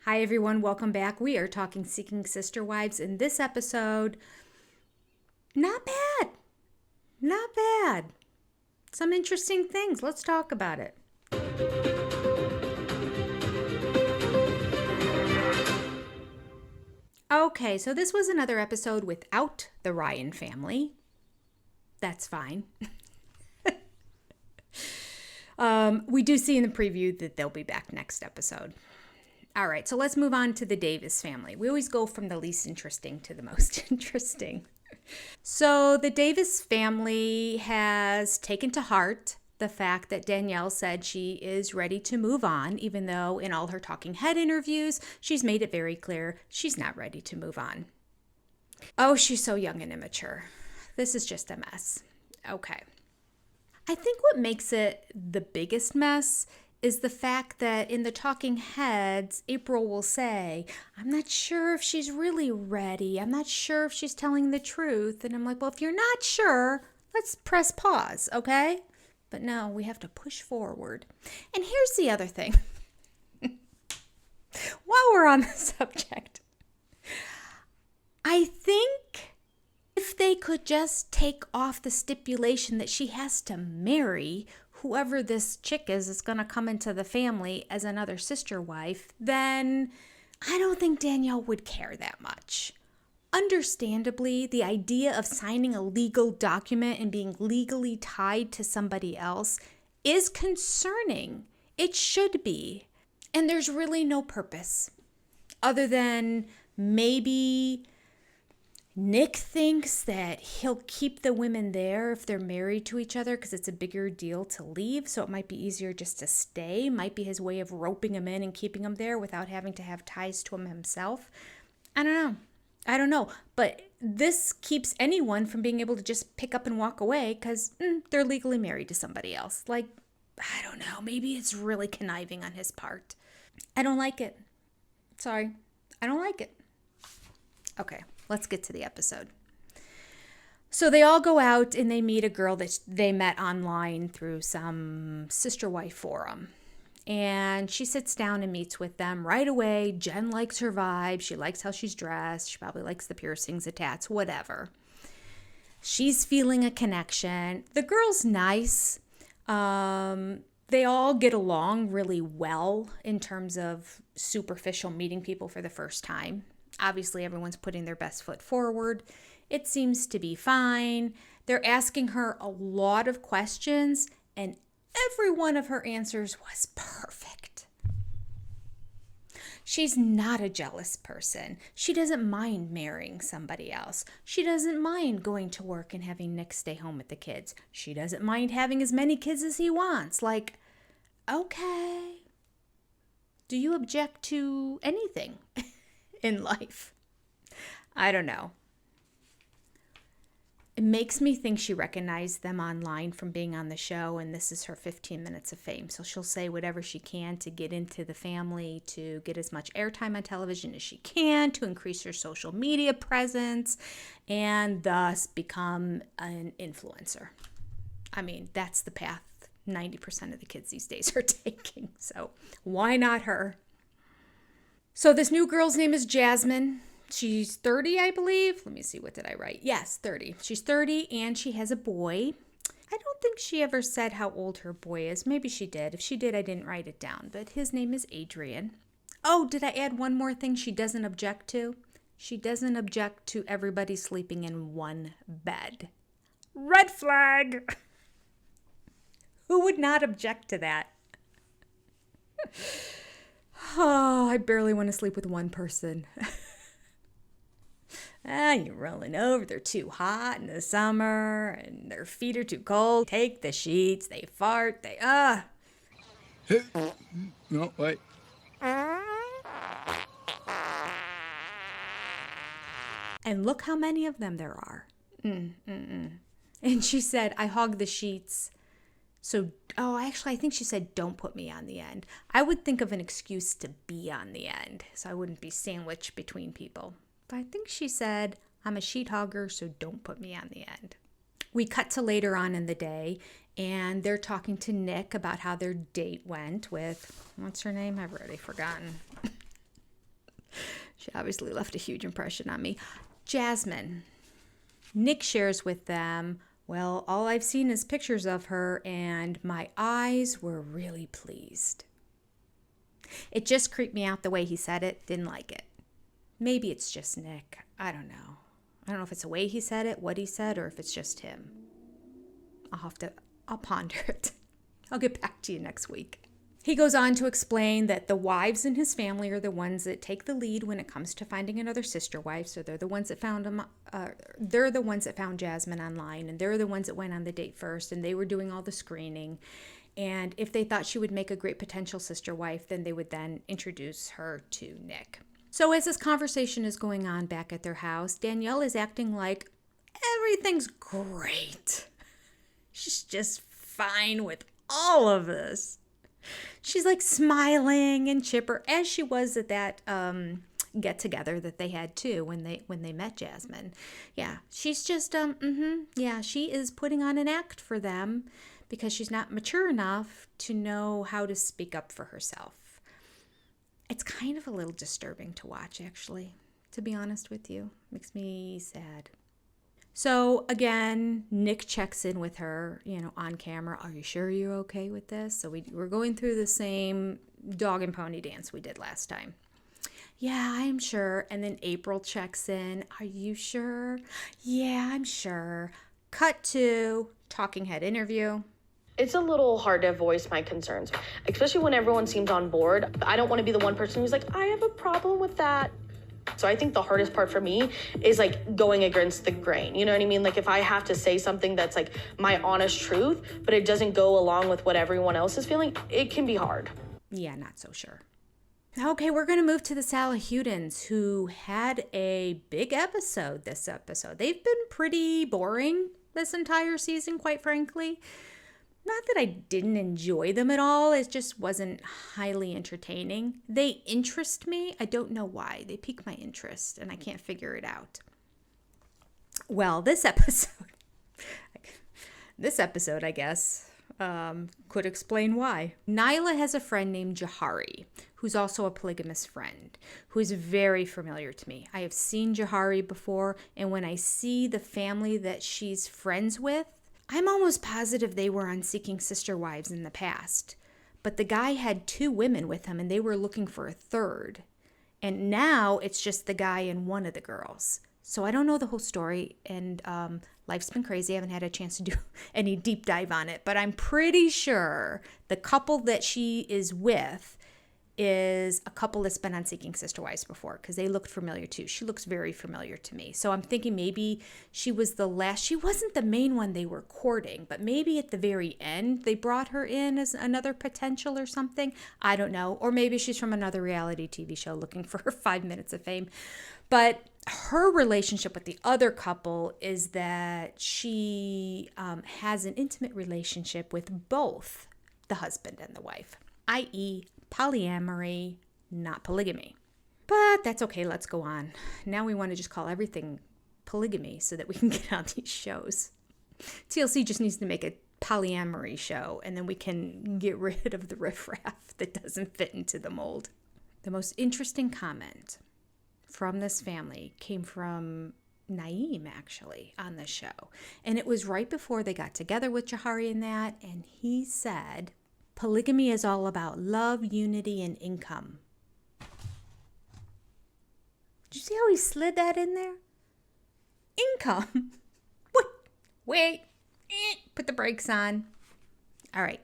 Hi, everyone. Welcome back. We are talking Seeking Sister Wives. In this episode, not bad. Not bad. Some interesting things. Let's talk about it. Okay, so this was another episode without the Ryan family. That's fine. We do see in the preview that they'll be back next episode. All right, so let's move on to the Davis family. We always go from the least interesting to the most interesting. So the Davis family has taken to heart the fact that Danielle said she is ready to move on, even though in all her talking head interviews, she's made it very clear she's not ready to move on. Oh, she's so young and immature. This is just a mess. Okay. I think what makes it the biggest mess is the fact that in the talking heads, April will say, I'm not sure if she's really ready. I'm not sure if she's telling the truth. And I'm like, well, if you're not sure, let's press pause, okay? But no, we have to push forward. And here's the other thing. While we're on the subject, I think if they could just take off the stipulation that she has to marry whoever this chick is that's going to come into the family as another sister wife, then I don't think Danielle would care that much. Understandably, the idea of signing a legal document and being legally tied to somebody else is concerning. It should be. And there's really no purpose other than maybe Nick thinks that he'll keep the women there if they're married to each other because it's a bigger deal to leave, so it might be easier just to stay. Might be his way of roping them in and keeping them there without having to have ties to him himself. I don't know. But this keeps anyone from being able to just pick up and walk away because they're legally married to somebody else. Like, I don't know. Maybe it's really conniving on his part. I don't like it. Sorry. I don't like it. Okay. Let's get to the episode. So they all go out and they meet a girl that they met online through some sister wife forum. And she sits down and meets with them right away. Jen likes her vibe. She likes how she's dressed. She probably likes the piercings, the tats, whatever. She's feeling a connection. The girl's nice. They all get along really well in terms of superficial meeting people for the first time. Obviously, everyone's putting their best foot forward. It seems to be fine. They're asking her a lot of questions, and every one of her answers was perfect. She's not a jealous person. She doesn't mind marrying somebody else. She doesn't mind going to work and having Nick stay home with the kids. She doesn't mind having as many kids as he wants. Like, okay. Do you object to anything in life? I don't know. It makes me think she recognized them online from being on the show, and this is her 15 minutes of fame. So she'll say whatever she can to get into the family, to get as much airtime on television as she can, to increase her social media presence, and thus become an influencer. I mean, that's the path 90% of the kids these days are taking. So why not her? So this new girl's name is Jasmine. She's 30, I believe. Let me see, what did I write? Yes, 30. She's 30 and she has a boy. I don't think she ever said how old her boy is. Maybe she did. If she did, I didn't write it down. But his name is Adrian. Oh, did I add one more thing she doesn't object to? She doesn't object to everybody sleeping in one bed. Red flag! Who would not object to that? Oh, I barely want to sleep with one person. You're rolling over. They're too hot in the summer, and their feet are too cold. Take the sheets. They fart. No, wait. And look how many of them there are. And she said, I hog the sheets. So, actually, I think she said, don't put me on the end. I would think of an excuse to be on the end, so I wouldn't be sandwiched between people. But I think she said, I'm a sheet hogger, so don't put me on the end. We cut to later on in the day, and they're talking to Nick about how their date went with, what's her name? I've already forgotten. She obviously left a huge impression on me. Jasmine. Nick shares with them, well, all I've seen is pictures of her, and my eyes were really pleased. It just creeped me out the way he said it. Didn't like it. Maybe it's just Nick. I don't know. I don't know if it's the way he said it, what he said, or if it's just him. I'll ponder it. I'll get back to you next week. He goes on to explain that the wives in his family are the ones that take the lead when it comes to finding another sister wife. So they're the ones that found him. They're the ones that found Jasmine online, and they're the ones that went on the date first, and they were doing all the screening. And if they thought she would make a great potential sister wife, then they would then introduce her to Nick. So as this conversation is going on back at their house, Danielle is acting like everything's great. She's just fine with all of this. She's like smiling and chipper, as she was at that get together that they had too when they met Jasmine. Yeah, she's just yeah, she is putting on an act for them because she's not mature enough to know how to speak up for herself. It's kind of a little disturbing to watch, actually, to be honest with you. Makes me sad. So again, Nick checks in with her, on camera. Are you sure you're okay with this? So we're going through the same dog and pony dance we did last time. Yeah, I'm sure. And then April checks in. Are you sure? Yeah, I'm sure. Cut to talking head interview. It's a little hard to voice my concerns, especially when everyone seems on board. I don't want to be the one person who's like, I have a problem with that. So I think the hardest part for me is like going against the grain. You know what I mean? Like if I have to say something that's like my honest truth, but it doesn't go along with what everyone else is feeling, it can be hard. Yeah, not so sure. Okay, we're going to move to the Salahudins, who had a big episode this episode. They've been pretty boring this entire season, quite frankly. Not that I didn't enjoy them at all. It just wasn't highly entertaining. They interest me. I don't know why. They pique my interest, and I can't figure it out. Well, this episode, I guess, could explain why. Nyla has a friend named Jahari, who's also a polygamous friend, who is very familiar to me. I have seen Jahari before, and when I see the family that she's friends with, I'm almost positive they were on Seeking Sister Wives in the past. But the guy had 2 women with him, and they were looking for a third. And now it's just the guy and one of the girls. So I don't know the whole story, and life's been crazy. I haven't had a chance to do any deep dive on it. But I'm pretty sure the couple that she is with is a couple that's been on Seeking Sister Wives before, because they looked familiar too. She looks very familiar to me. So I'm thinking maybe she was the last. She wasn't the main one they were courting, but maybe at the very end they brought her in as another potential or something. I don't know. Or maybe she's from another reality TV show looking for her 5 minutes of fame. But her relationship with the other couple is that she has an intimate relationship with both the husband and the wife, i.e., polyamory, not polygamy. But that's okay, let's go on. Now we want to just call everything polygamy so that we can get on these shows. TLC just needs to make a polyamory show, and then we can get rid of the riffraff that doesn't fit into the mold. The most interesting comment from this family came from Naeem, actually, on the show. And it was right before they got together with Jahari and that, and he said, polygamy is all about love, unity, and income. Did you see how he slid that in there? Income? Wait. Put the brakes on. All right.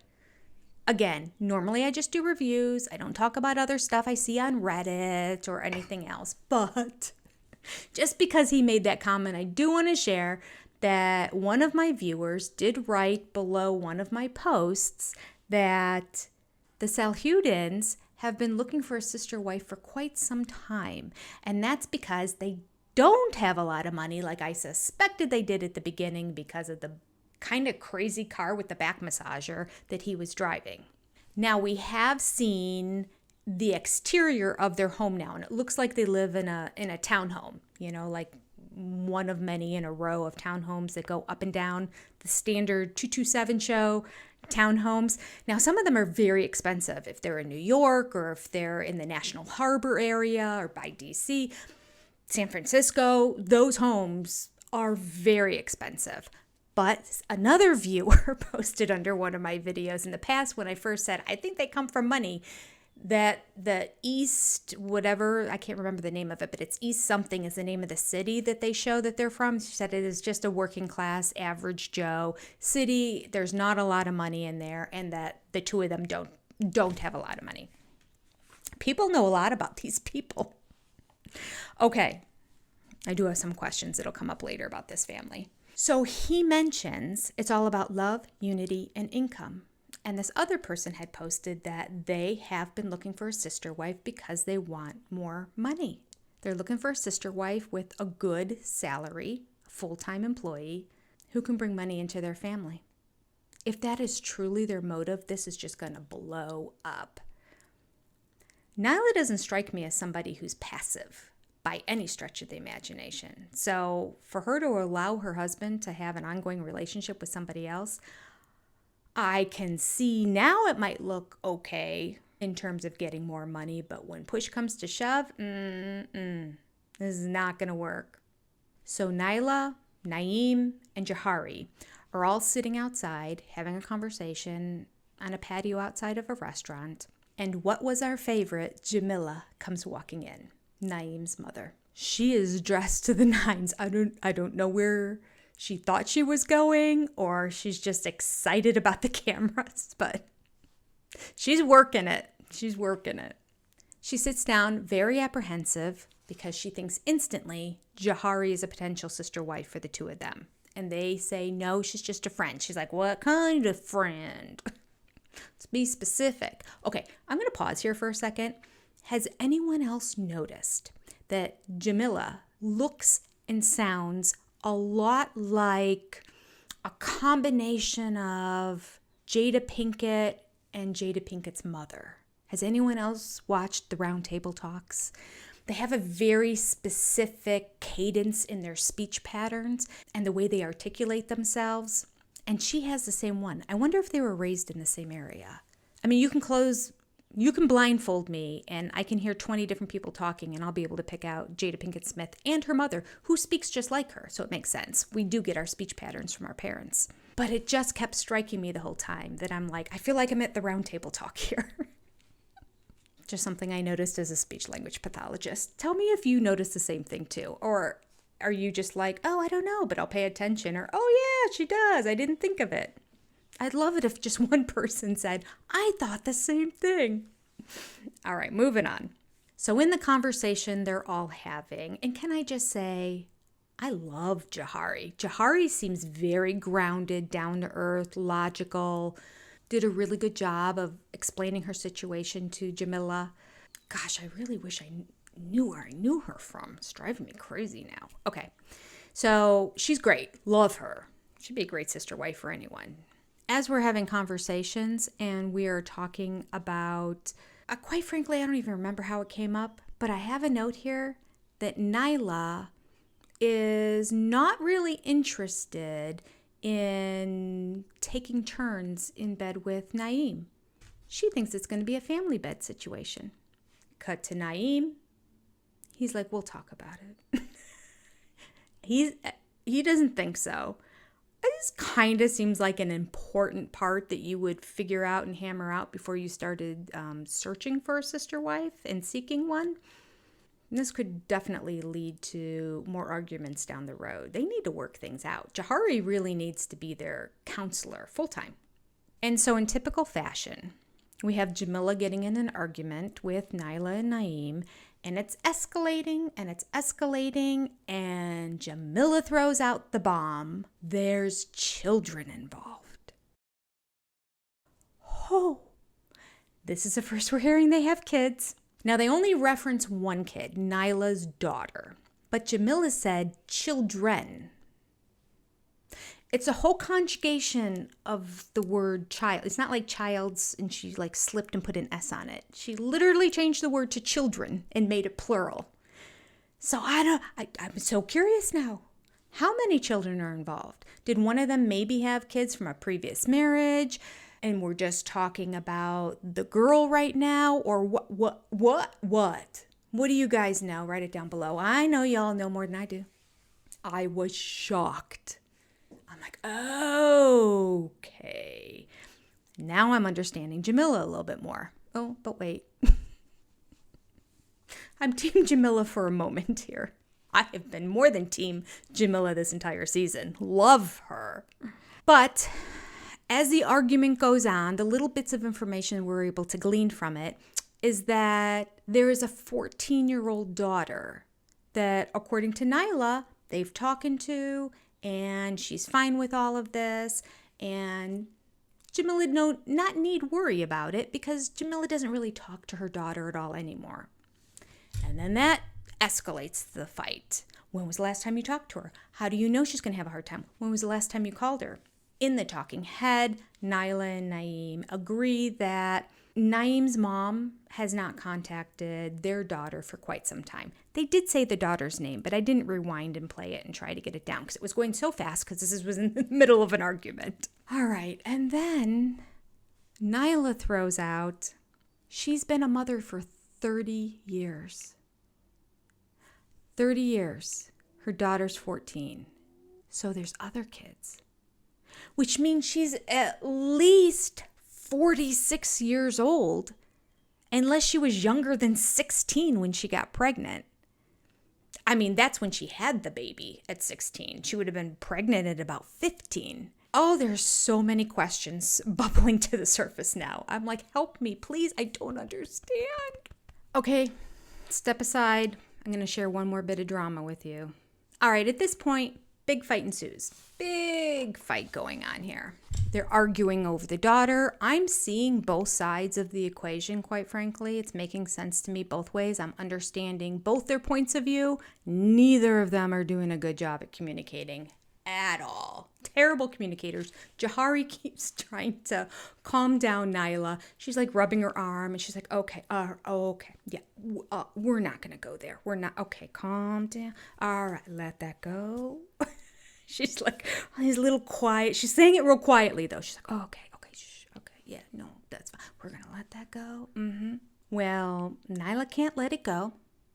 Again, normally I just do reviews. I don't talk about other stuff I see on Reddit or anything else. But just because he made that comment, I do want to share that one of my viewers did write below one of my posts that the Salahudins have been looking for a sister wife for quite some time. And that's because they don't have a lot of money like I suspected they did at the beginning because of the kind of crazy car with the back massager that he was driving. Now we have seen the exterior of their home now, and it looks like they live in a townhome, like one of many in a row of townhomes that go up and down the standard 227 show townhomes. Now, some of them are very expensive if they're in New York or if they're in the National Harbor area or by DC, San Francisco. Those homes are very expensive. But another viewer posted under one of my videos in the past when I first said, I think they come from money, that the East, whatever, I can't remember the name of it, but it's East something is the name of the city that they show that they're from. She said it is just a working class, average Joe city. There's not a lot of money in there, and that the two of them don't have a lot of money. People know a lot about these people. Okay, I do have some questions that'll come up later about this family. So he mentions it's all about love, unity, and income. And this other person had posted that they have been looking for a sister wife because they want more money. They're looking for a sister wife with a good salary, a full-time employee who can bring money into their family. If that is truly their motive, this is just going to blow up. Nyla doesn't strike me as somebody who's passive by any stretch of the imagination. So for her to allow her husband to have an ongoing relationship with somebody else, I can see now it might look okay in terms of getting more money, but when push comes to shove, this is not going to work. So Nyla, Naeem, and Jahari are all sitting outside having a conversation on a patio outside of a restaurant. And what was our favorite? Jamila comes walking in, Naeem's mother. She is dressed to the nines. I don't know where she thought she was going, or she's just excited about the cameras, but she's working it. She's working it. She sits down very apprehensive because she thinks instantly Jahari is a potential sister wife for the two of them. And they say, no, she's just a friend. She's like, what kind of friend? Let's be specific. Okay, I'm going to pause here for a second. Has anyone else noticed that Jamila looks and sounds a lot like a combination of Jada Pinkett and Jada Pinkett's mother? Has anyone else watched the Round Table Talks? They have a very specific cadence in their speech patterns and the way they articulate themselves. And she has the same one. I wonder if they were raised in the same area. I mean, you can blindfold me and I can hear 20 different people talking and I'll be able to pick out Jada Pinkett Smith and her mother, who speaks just like her. So it makes sense. We do get our speech patterns from our parents. But it just kept striking me the whole time that I'm like, I feel like I'm at the Round Table Talk here. Just something I noticed as a speech language pathologist. Tell me if you notice the same thing too. Or are you just like, oh, I don't know, but I'll pay attention. Or, oh yeah, she does. I didn't think of it. I'd love it if just one person said, I thought the same thing. All right, moving on. So in the conversation they're all having, and can I just say, I love Jahari. Jahari seems very grounded, down to earth, logical, did a really good job of explaining her situation to Jamila. Gosh, I really wish I knew where I knew her from. It's driving me crazy now. Okay, so she's great. Love her. She'd be a great sister wife for anyone. As we're having conversations and we are talking about, quite frankly, I don't even remember how it came up, but I have a note here that Nyla is not really interested in taking turns in bed with Naeem. She thinks it's going to be a family bed situation. Cut to Naeem. He's like, we'll talk about it. He doesn't think so. This kind of seems like an important part that you would figure out and hammer out before you started searching for a sister wife and seeking one. And this could definitely lead to more arguments down the road. They need to work things out. Jahari really needs to be their counselor full-time. And so in typical fashion, we have Jamila getting in an argument with Nyla and Naeem, and it's escalating and it's escalating, and Jamila throws out the bomb. There's children involved. Oh, this is the first we're hearing they have kids. Now, they only reference one kid, Nyla's daughter, but Jamila said children. It's a whole conjugation of the word child. It's not like child's and she like slipped and put an S on it. She literally changed the word to children and made it plural. So I'm so curious now. How many children are involved? Did one of them maybe have kids from a previous marriage? And we're just talking about the girl right now, or what? What do you guys know? Write it down below. I know y'all know more than I do. I was shocked. I'm like, okay. Now I'm understanding Jamila a little bit more. Oh, but wait. I'm Team Jamila for a moment here. I have been more than Team Jamila this entire season. Love her. But as the argument goes on, the little bits of information we're able to glean from it is that there is a 14-year-old daughter that, according to Nyla, they've talked to, and she's fine with all of this, and Jamila not need worry about it because Jamila doesn't really talk to her daughter at all anymore. And then that escalates the fight. When was the last time you talked to her? How do you know she's going to have a hard time? When was the last time you called her? In the talking head, Nyla and Naeem agree that Naeem's mom has not contacted their daughter for quite some time. They did say the daughter's name, but I didn't rewind and play it and try to get it down because it was going so fast because this was in the middle of an argument. All right, and then Nyla throws out, she's been a mother for 30 years. 30 years. Her daughter's 14. So there's other kids. Which means she's at least 46 years old, unless she was younger than 16 when she got pregnant. I mean, that's when she had the baby at 16. She would have been pregnant at about 15. Oh, there's so many questions bubbling to the surface now. I'm like, help me, please. I don't understand. Okay, step aside. I'm going to share one more bit of drama with you. All right, at this point, big fight ensues. Big fight going on here. They're arguing over the daughter. I'm seeing both sides of the equation, quite frankly. It's making sense to me both ways. I'm understanding both their points of view. Neither of them are doing a good job at communicating at all. Terrible communicators. Jahari keeps trying to calm down Nyla. She's like rubbing her arm and she's like, okay, yeah, we're not going to go there. We're not, okay, calm down. All right, let that go. She's like, he's a little quiet. She's saying it real quietly, though. She's like, oh, okay, shh, okay, yeah, no, that's fine. We're going to let that go. Well, Nyla can't let it go.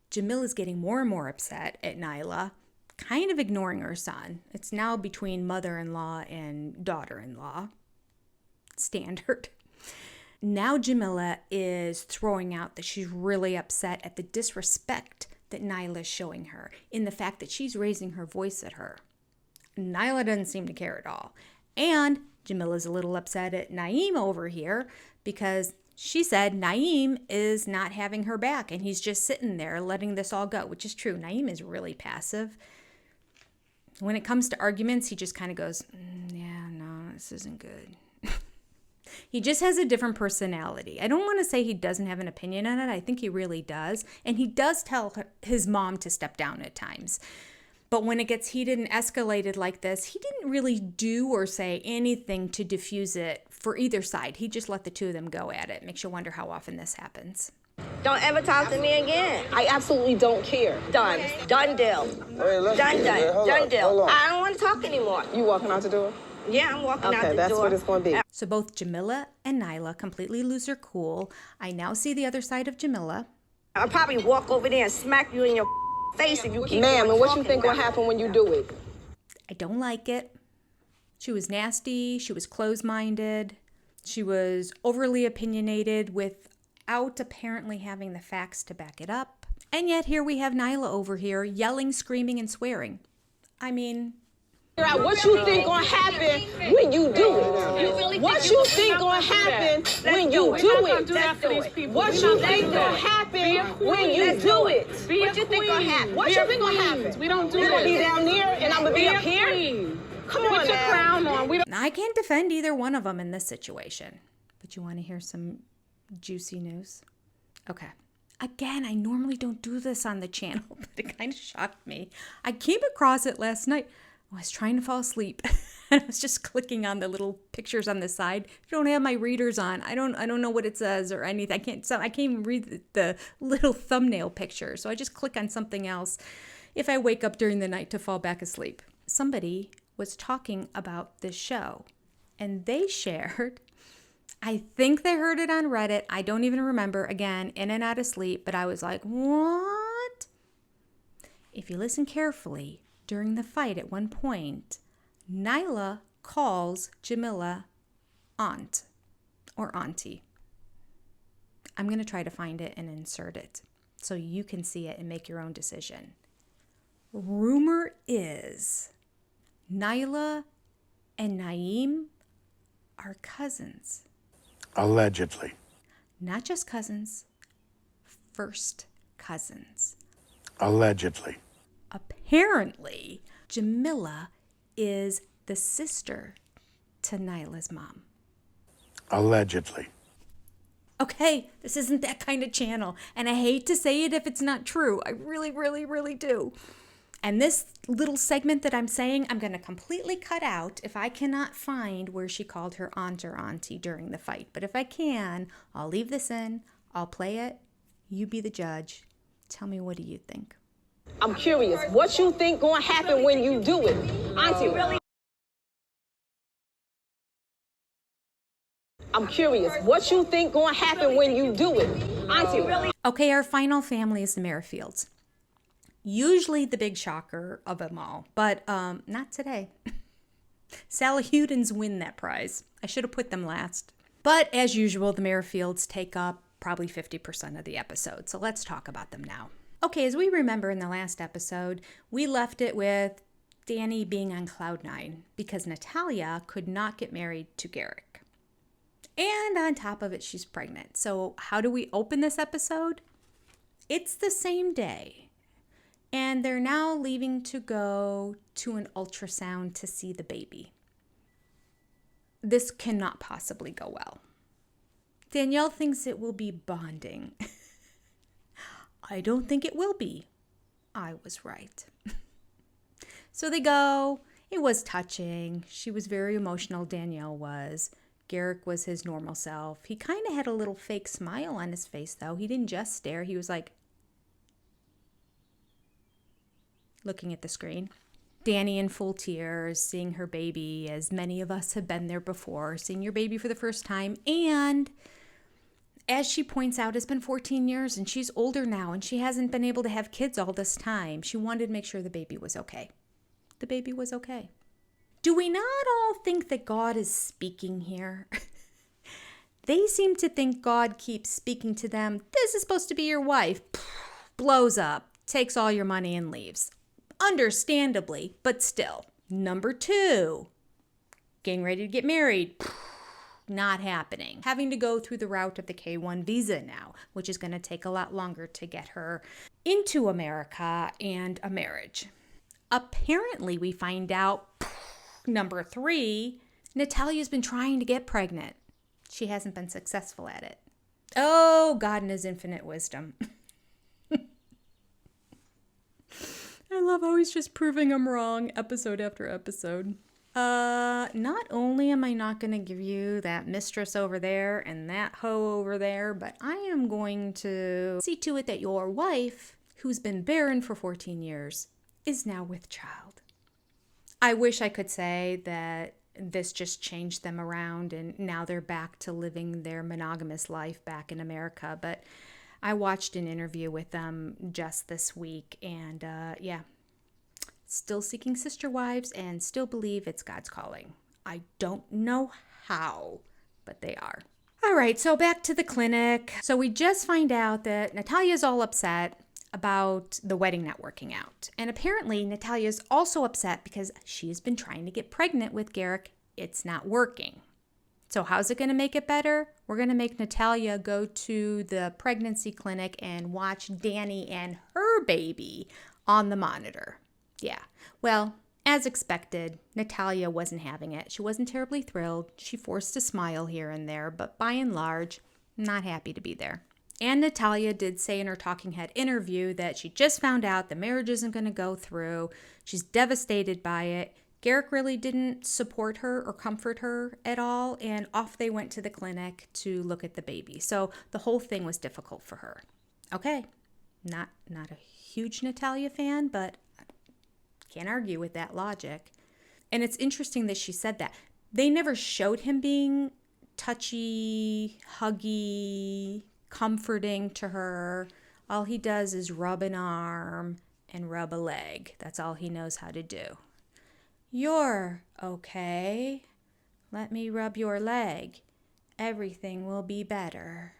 Jamila's getting more and more upset at Nyla, kind of ignoring her son. It's now between mother-in-law and daughter-in-law. Standard. Now Jamila is throwing out that she's really upset at the disrespect that Nyla's showing her in the fact that she's raising her voice at her. Nyla doesn't seem to care at all. And Jamila's a little upset at Naeem over here because she said Naeem is not having her back and he's just sitting there letting this all go, which is true. Naeem is really passive. When it comes to arguments, he just kind of goes, yeah, no, this isn't good. He just has a different personality. I don't want to say he doesn't have an opinion on it. I think he really does. And he does tell his mom to step down at times. But when it gets heated and escalated like this, he didn't really do or say anything to diffuse it for either side. He just let the two of them go at it. Makes you wonder how often this happens. Don't ever talk to me again. I absolutely don't care. Done. Done deal. Hey, Done deal. I don't want to talk anymore. You walking out the door? Yeah, I'm walking out the door. Okay, that's what it's going to be. So both Jamila and Nyla completely lose their cool. I now see the other side of Jamila. I'll probably walk over there and smack you in your face if you keep Ma'am, and what you think going will happen when you do it? I don't like it. She was nasty. She was closed-minded. She was overly opinionated without apparently having the facts to back it up. And yet here we have Nyla over here yelling, screaming, and swearing. I mean, Figure out what you think gonna happen when you do it. What you think gonna happen when you do it. What you think gonna happen when you do it. What you think gonna happen? What you think gonna happen? We don't do You gonna be this. down there and I'm gonna be up here? Come on Put your now. crown on. We don't. I can't defend either one of them in this situation. But you want to hear some juicy news? Okay. Again, I normally don't do this on the channel, but it kind of shocked me. I came across it last night. I was trying to fall asleep. And I was just clicking on the little pictures on the side. I don't have my readers on. I don't know what it says or anything. I can't even read the little thumbnail picture. So I just click on something else if I wake up during the night to fall back asleep. Somebody was talking about this show, and they shared I think they heard it on Reddit. I don't even remember. Again, in and out of sleep, but I was like, what? If you listen carefully, during the fight at one point, Nyla calls Jamila aunt or auntie. I'm going to try to find it and insert it so you can see it and make your own decision. Rumor is Nyla and Naeem are cousins. Allegedly. Not just cousins, first cousins. Allegedly. Apparently, Jamila is the sister to Nyla's mom. Allegedly. Okay, this isn't that kind of channel, and I hate to say it if it's not true. I really, really, really do. And this little segment that I'm saying, I'm going to completely cut out if I cannot find where she called her aunt or auntie during the fight. But if I can, I'll leave this in. I'll play it. You be the judge. Tell me, what do you think? I'm curious. What you think gonna happen when you do it? Auntie. I'm curious. What you think gonna happen when you do it? Auntie. Okay, our final family is the Merrifields. Usually the big shocker of them all, but not today. Salahudins win that prize. I should have put them last. But as usual, the Merrifields take up probably 50% of the episode. So let's talk about them now. Okay, as we remember in the last episode, we left it with Danny being on cloud nine because Natalia could not get married to Garrick. And on top of it, she's pregnant. So how do we open this episode? It's the same day. And they're now leaving to go to an ultrasound to see the baby. This cannot possibly go well. Danielle thinks it will be bonding. I don't think it will be. I was right. So they go. It was touching. She was very emotional, Danielle was. Garrick was his normal self. He kind of had a little fake smile on his face, though. He didn't just stare. He was like, looking at the screen. Danny in full tears, seeing her baby, as many of us have been there before, seeing your baby for the first time. And as she points out, it's been 14 years and she's older now and she hasn't been able to have kids all this time. She wanted to make sure the baby was okay. The baby was okay. Do we not all think that God is speaking here? They seem to think God keeps speaking to them. This is supposed to be your wife. Blows up, takes all your money and leaves. Understandably, but still. Number 2, getting ready to get married. Not happening. Having to go through the route of the K-1 visa now, which is going to take a lot longer to get her into America and a marriage. Apparently, we find out, number 3, Natalia's been trying to get pregnant. She hasn't been successful at it. Oh, God in his infinite wisdom. I love how he's just proving I'm wrong episode after episode. Not only am I not going to give you that mistress over there and that hoe over there, but I am going to see to it that your wife, who's been barren for 14 years, is now with child. I wish I could say that this just changed them around and now they're back to living their monogamous life back in America, but I watched an interview with them just this week, and still seeking sister wives and still believe it's God's calling. I don't know how, but they are. All right, so back to the clinic. So we just find out that Natalia's all upset about the wedding not working out. And apparently Natalia's also upset because she's been trying to get pregnant with Garrick. It's not working. So how's it going to make it better? We're going to make Natalia go to the pregnancy clinic and watch Danny and her baby on the monitor. Yeah, well, as expected, Natalia wasn't having it. She wasn't terribly thrilled. She forced a smile here and there, but by and large, not happy to be there. And Natalia did say in her talking head interview that she just found out the marriage isn't going to go through. She's devastated by it. Garrick really didn't support her or comfort her at all, and off they went to the clinic to look at the baby. So the whole thing was difficult for her. Okay, not a huge Natalia fan, but can't argue with that logic. And it's interesting that she said that. They never showed him being touchy, huggy, comforting to her. All he does is rub an arm and rub a leg. That's all he knows how to do. You're okay. Let me rub your leg. Everything will be better.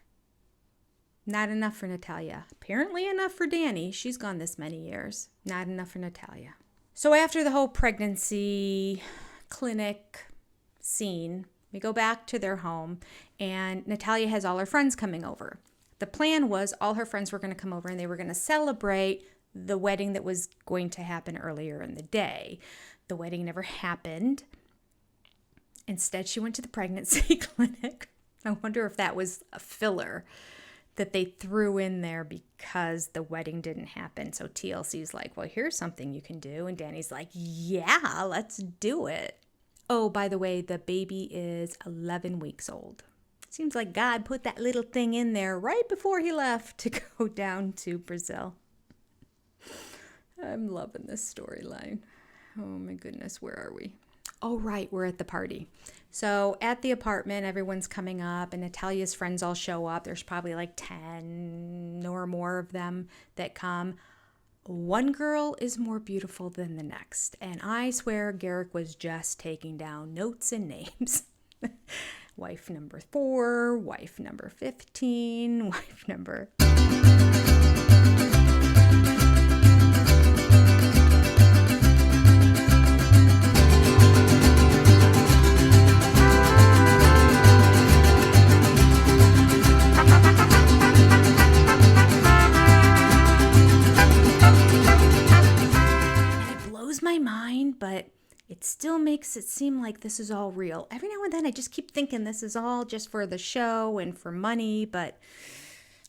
Not enough for Natalia. Apparently enough for Danny. She's gone this many years. Not enough for Natalia. So after the whole pregnancy clinic scene, we go back to their home, and Natalia has all her friends coming over. The plan was all her friends were going to come over and they were going to celebrate the wedding that was going to happen earlier in the day. The wedding never happened. Instead, she went to the pregnancy clinic. I wonder if that was a filler that they threw in there because the wedding didn't happen. So TLC's like, well, here's something you can do. And Danny's like, yeah, let's do it. Oh, by the way, the baby is 11 weeks old. Seems like God put that little thing in there right before he left to go down to Brazil. I'm loving this storyline. Oh my goodness, where are we? Oh, right, we're at the party. So at the apartment, everyone's coming up and Natalia's friends all show up. There's probably like 10 or more of them that come. One girl is more beautiful than the next. And I swear Garrick was just taking down notes and names. Wife number 4, wife number 15, wife number... But it still makes it seem like this is all real. Every now and then I just keep thinking this is all just for the show and for money, but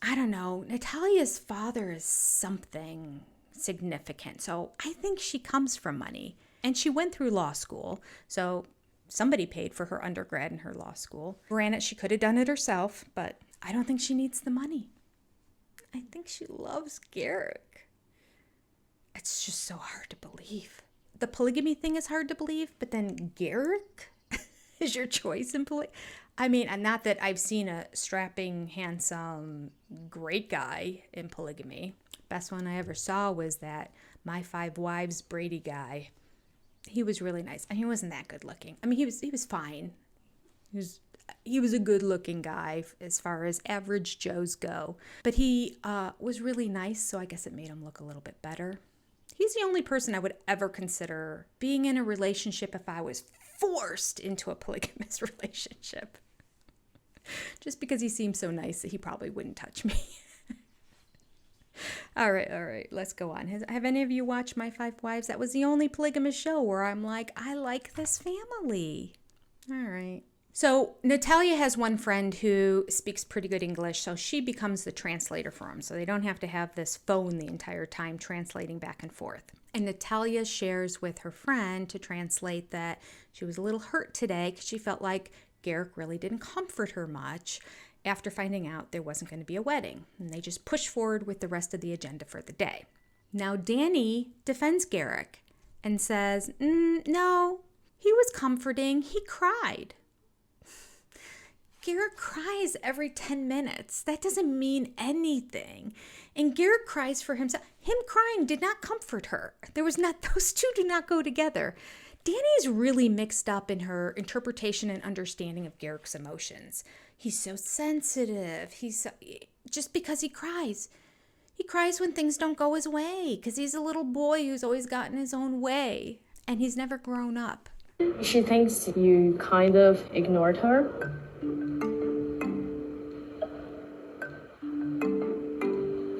I don't know. Natalia's father is something significant, so I think she comes from money. And she went through law school, so somebody paid for her undergrad in her law school. Granted, she could have done it herself, but I don't think she needs the money. I think she loves Garrick. It's just so hard to believe. The polygamy thing is hard to believe, but then Garrick is your choice in polygamy. I mean, not that I've seen a strapping, handsome, great guy in polygamy. Best one I ever saw was that My 5 Wives Brady guy. He was really nice. And he wasn't that good looking. I mean, he was fine. He was a good looking guy as far as average Joes go. But he was really nice, so I guess it made him look a little bit better. He's the only person I would ever consider being in a relationship if I was forced into a polygamous relationship. Just because he seems so nice that he probably wouldn't touch me. All right, let's go on. Have any of you watched My 5 Wives? That was the only polygamous show where I'm like, I like this family. All right. So Natalia has one friend who speaks pretty good English, so she becomes the translator for him. So they don't have to have this phone the entire time translating back and forth. And Natalia shares with her friend to translate that she was a little hurt today because she felt like Garrick really didn't comfort her much after finding out there wasn't going to be a wedding. And they just push forward with the rest of the agenda for the day. Now Danny defends Garrick and says, no, he was comforting. He cried. Garrick cries every 10 minutes. That doesn't mean anything. And Garrick cries for himself. Him crying did not comfort her. Those two do not go together. Danny's really mixed up in her interpretation and understanding of Garrick's emotions. He's so sensitive. Just because he cries. He cries when things don't go his way because he's a little boy who's always gotten his own way. And he's never grown up. She thinks you kind of ignored her.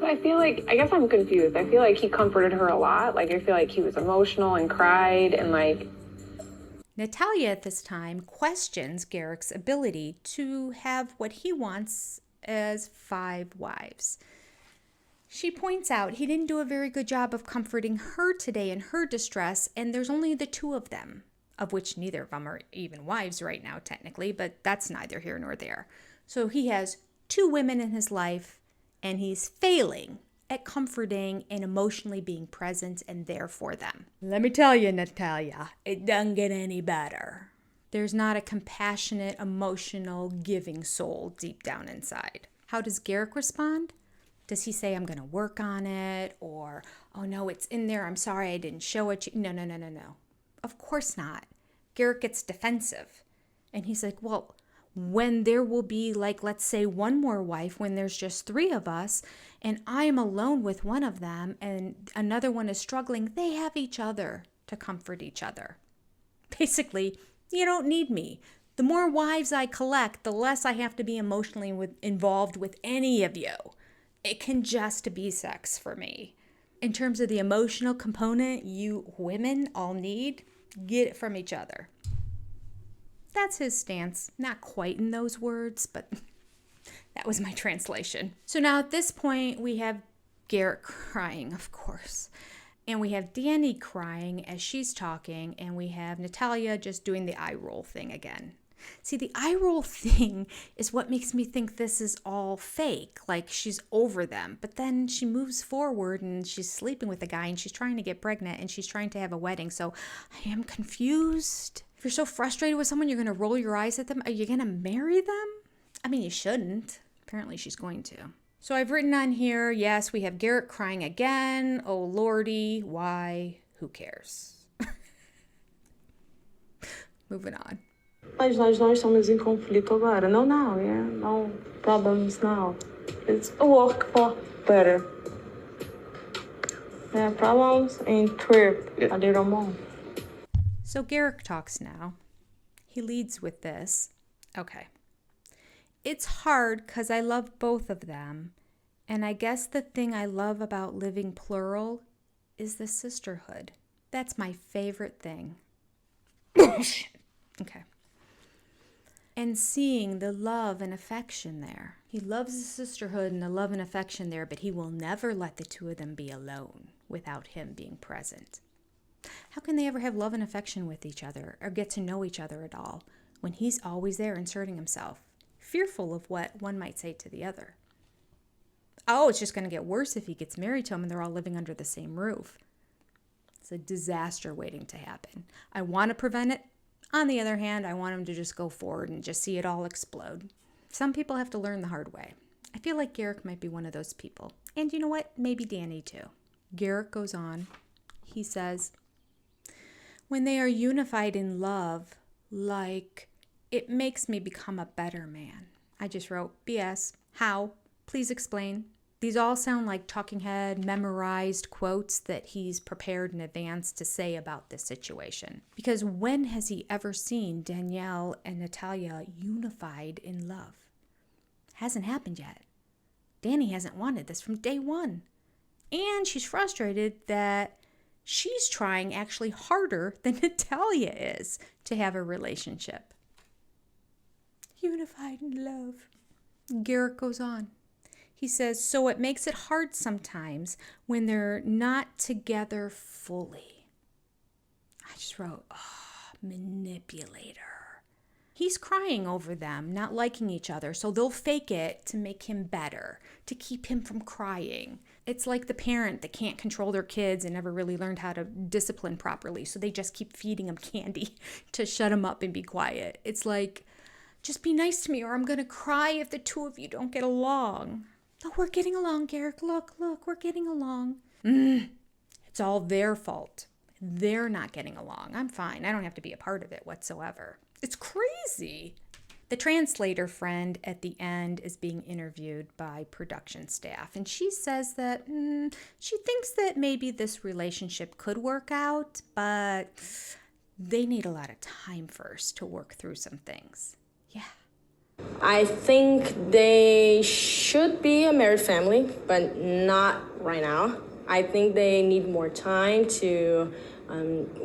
I guess I'm confused. I feel like he comforted her a lot. Like, I feel like he was emotional and cried and like... Natalia at this time questions Garrick's ability to have what he wants as 5 wives. She points out he didn't do a very good job of comforting her today in her distress, and there's only the 2 of them, of which neither of them are even wives right now, technically, but that's neither here nor there. So he has 2 women in his life, and he's failing at comforting and emotionally being present and there for them. Let me tell you, Natalia, it doesn't get any better. There's not a compassionate, emotional, giving soul deep down inside. How does Garrick respond? Does he say, I'm going to work on it? Or, oh no, it's in there. I'm sorry I didn't show it to you. No. Of course not. Garrick gets defensive. And he's like, well, when there will be, like, let's say one more wife, when there's just 3 of us, and I am alone with one of them, and another one is struggling, they have each other to comfort each other. Basically, you don't need me. The more wives I collect, the less I have to be emotionally involved with any of you. It can just be sex for me. In terms of the emotional component you women all need, get it from each other. That's his stance. Not quite in those words, but that was my translation. So now at this point, we have Garrick crying, of course. And we have Danny crying as she's talking, and we have Natalia just doing the eye roll thing again. See, the eye roll thing is what makes me think this is all fake, like she's over them. But then she moves forward and she's sleeping with a guy and she's trying to get pregnant and she's trying to have a wedding. So I am confused. If you're so frustrated with someone, you're going to roll your eyes at them. Are you going to marry them? I mean, you shouldn't. Apparently she's going to. So I've written on here, yes, we have Garrick crying again. Oh, Lordy, why? Who cares? Moving on. Mas nós não estamos em conflito agora. No, yeah. No problems now. It's a work for better. Yeah, problems and trip a little more. So Garrick talks now. He leads with this. Okay. It's hard because I love both of them. And I guess the thing I love about living plural is the sisterhood. That's my favorite thing. Okay. And seeing the love and affection there. He loves the sisterhood and the love and affection there, but he will never let the 2 of them be alone without him being present. How can they ever have love and affection with each other or get to know each other at all when he's always there inserting himself, fearful of what one might say to the other? Oh, it's just going to get worse if he gets married to him and they're all living under the same roof. It's a disaster waiting to happen. I want to prevent it. On the other hand, I want him to just go forward and just see it all explode. Some people have to learn the hard way. I feel like Garrick might be one of those people. And you know what? Maybe Danny too. Garrick goes on. He says, when they are unified in love, like, it makes me become a better man. I just wrote, BS. How? Please explain. These all sound like talking head, memorized quotes that he's prepared in advance to say about this situation. Because when has he ever seen Danielle and Natalia unified in love? Hasn't happened yet. Danny hasn't wanted this from day one. And she's frustrated that she's trying actually harder than Natalia is to have a relationship. Unified in love. Garrick goes on. He says, so it makes it hard sometimes when they're not together fully. I just wrote, manipulator. He's crying over them, not liking each other, so they'll fake it to make him better, to keep him from crying. It's like the parent that can't control their kids and never really learned how to discipline properly, so they just keep feeding them candy to shut them up and be quiet. It's like, just be nice to me or I'm going to cry if the 2 of you don't get along. Oh, we're getting along, Garrick. Look, we're getting along. It's all their fault. They're not getting along. I'm fine. I don't have to be a part of it whatsoever. It's crazy. The translator friend at the end is being interviewed by production staff, and she says that she thinks that maybe this relationship could work out, but they need a lot of time first to work through some things. Yeah. I think they should be a married family, but not right now. I think they need more time to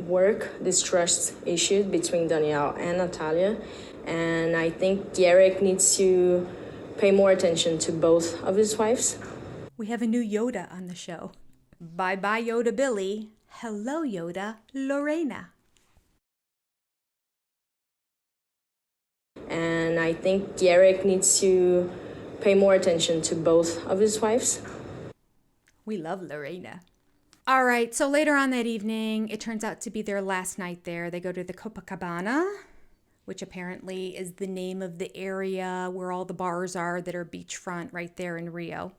work this trust issue between Danielle and Natalia. And I think Garrick needs to pay more attention to both of his wives. We have a new Yoda on the show. Bye-bye Yoda Billy. Hello Yoda Lorena. And I think Garrick needs to pay more attention to both of his wives. We love Lorena. All right, so later on that evening, it turns out to be their last night there. They go to the Copacabana. which apparently is the name of the area where all the bars are that are beachfront right there in Rio.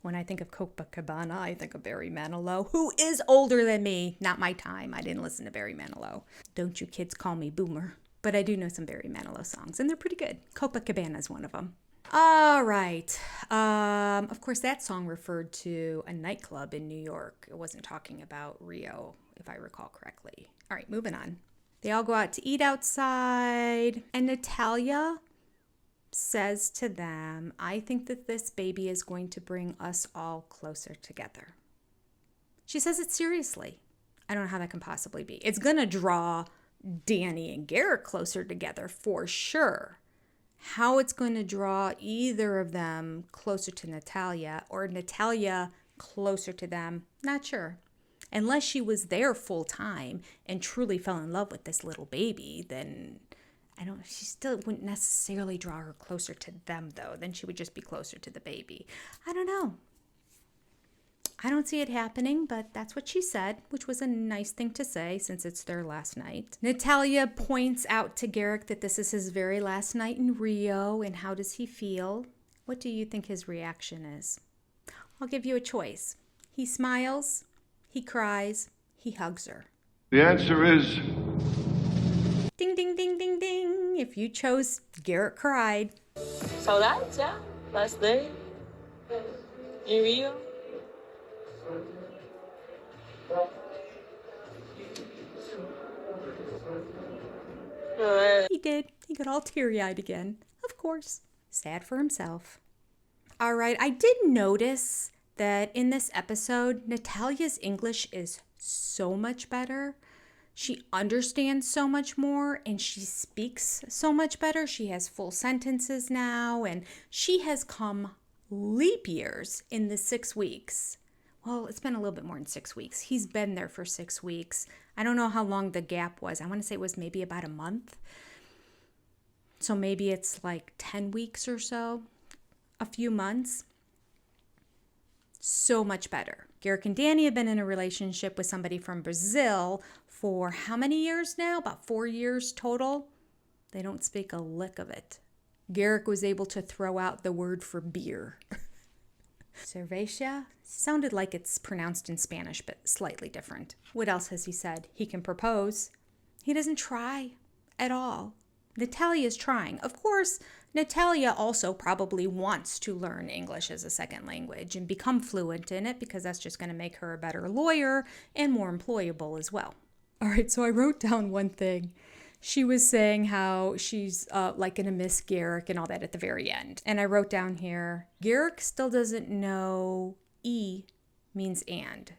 When I think of Copacabana, I think of Barry Manilow, who is older than me. Not my time. I didn't listen to Barry Manilow. Don't you kids call me boomer. But I do know some Barry Manilow songs, and they're pretty good. Copacabana is one of them. All right. Of course, that song referred to a nightclub in New York. It wasn't talking about Rio, if I recall correctly. All right, moving on. They all go out to eat outside, and Natalia says to them, I think that this baby is going to bring us all closer together. She says it seriously. I don't know how that can possibly be. It's going to draw Danny and Garrett closer together for sure. How it's going to draw either of them closer to Natalia or Natalia closer to them, not sure. Unless she was there full time and truly fell in love with this little baby, then she still wouldn't necessarily draw her closer to them, though. Then she would just be closer to the baby. I don't know. I don't see it happening, but that's what she said, which was a nice thing to say since it's their last night. Natalia points out to Garrick that this is his very last night in Rio, and how does he feel? What do you think his reaction is? I'll give you a choice. He smiles, he cries, he hugs her. The answer is... Ding, ding, ding, ding, ding. If you chose Garrett cried. Saudades, yeah? Last day in Rio. He did. He got all teary-eyed again. Of course. Sad for himself. All right. I did notice that in this episode, Natalia's English is so much better. She understands so much more and she speaks so much better. She has full sentences now and she has come leap years in the 6 weeks. Well, it's been a little bit more than 6 weeks. He's been there for 6 weeks. I don't know how long the gap was. I want to say it was maybe about a month. So maybe it's like 10 weeks or so, a few months. So much better. Garrick and Danny have been in a relationship with somebody from Brazil for how many years now? About 4 years total. They don't speak a lick of it. Garrick was able to throw out the word for beer. Cerveza sounded like it's pronounced in Spanish, but slightly different. What else has he said? He can propose. He doesn't try at all. Natalia's trying. Of course, Natalia also probably wants to learn English as a second language and become fluent in it because that's just going to make her a better lawyer and more employable as well. All right, so I wrote down one thing. She was saying how she's like going to miss Garrick and all that at the very end. And I wrote down here, Garrick still doesn't know E means and,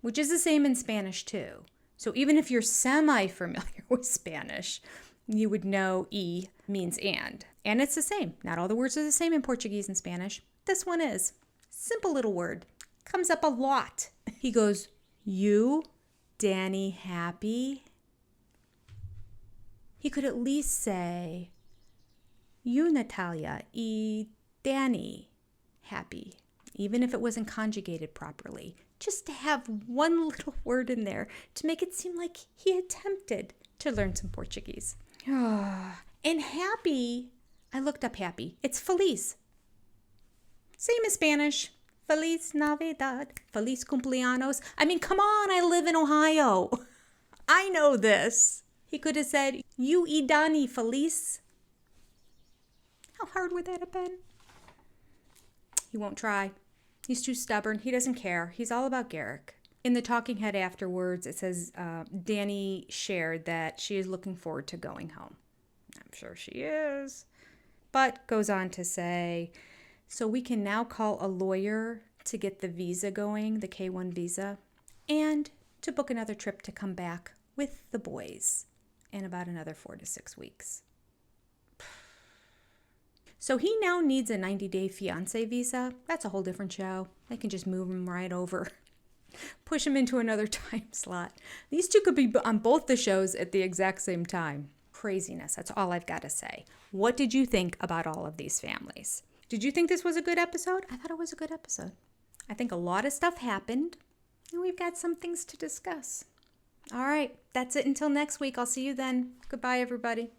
which is the same in Spanish too. So even if you're semi-familiar with Spanish, you would know E means and. And it's the same. Not all the words are the same in Portuguese and Spanish. This one is. Simple little word. Comes up a lot. He goes, you, Danny, happy? He could at least say, you, Natalia, y Danny, happy, even if it wasn't conjugated properly. Just to have one little word in there to make it seem like he attempted to learn some Portuguese. And happy, I looked up happy. It's feliz. Same as Spanish. Feliz Navidad. Feliz cumpleaños. I mean, come on, I live in Ohio. I know this. He could have said, you y Danny feliz. How hard would that have been? He won't try. He's too stubborn. He doesn't care. He's all about Garrick. In the talking head afterwards, it says Danny shared that she is looking forward to going home. I'm sure she is. But goes on to say, so we can now call a lawyer to get the visa going, the K-1 visa, and to book another trip to come back with the boys in about another 4 to 6 weeks. So he now needs a 90-day fiancé visa. That's a whole different show. They can just move him right over. Push him into another time slot. These two could be on both the shows at the exact same time. Craziness. That's all I've got to say. What did you think about all of these families? Did you think this was a good episode? I thought it was a good episode. I think a lot of stuff happened, and we've got some things to discuss. All right, that's it until next week. I'll see you then. Goodbye, everybody.